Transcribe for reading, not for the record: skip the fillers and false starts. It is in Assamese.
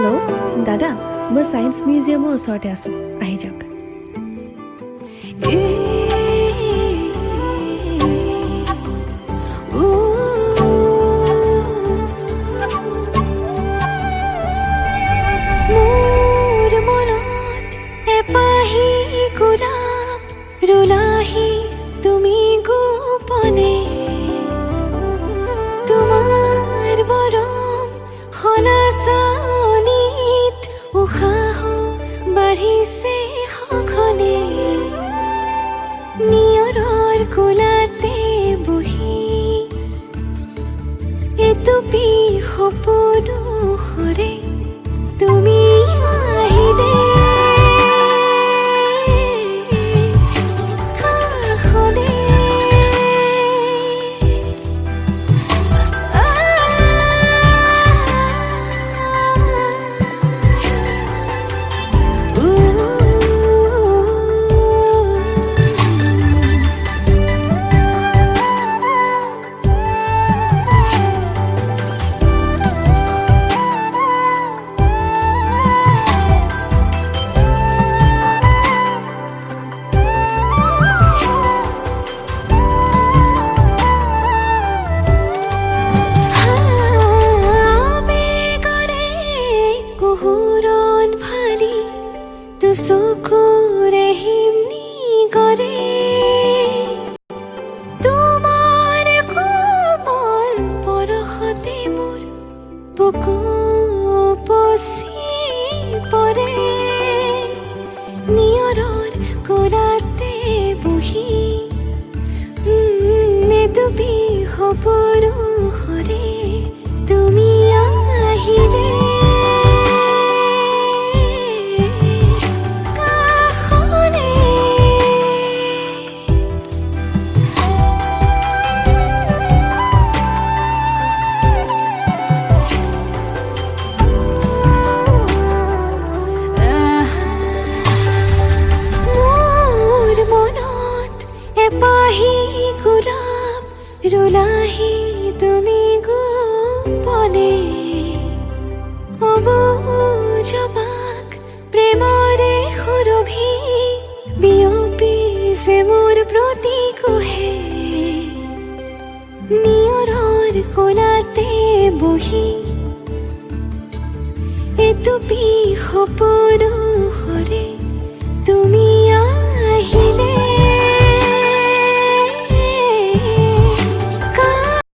হেল্ল' দাদা, মই ছায়েন্স মিউজিয়ামৰ ওচৰতে আছোঁ, আহি যাওক। মোৰ মনত এপাহি গোলাপ ৰুলাহি তুমি গোপনে, তোমাৰ মৰম সনাচনীত উশাহ বাঢ়িছে সঘনে, নিয়ৰৰ কোলাতে বহি এটুপি সপোনো সৰে তুমি আহিলে কাষলে। চকুৰে হিমনি কৰে তোমাৰ কোমল পৰশতে মোৰ বুকু উপচি পৰে, নিয়ৰৰ কোলাতে বহি এটুপি সপোনো সৰে তুমি আহিলে ৰুলাহি তুমি গোপনে, অবুজবাক প্ৰেমৰে সুৰভি বিয়পিছে মোৰ প্ৰতি কোহে, নিয়ৰৰ কোলাতে বহি এটুপি সপোনো সৰে তুমি আহিলে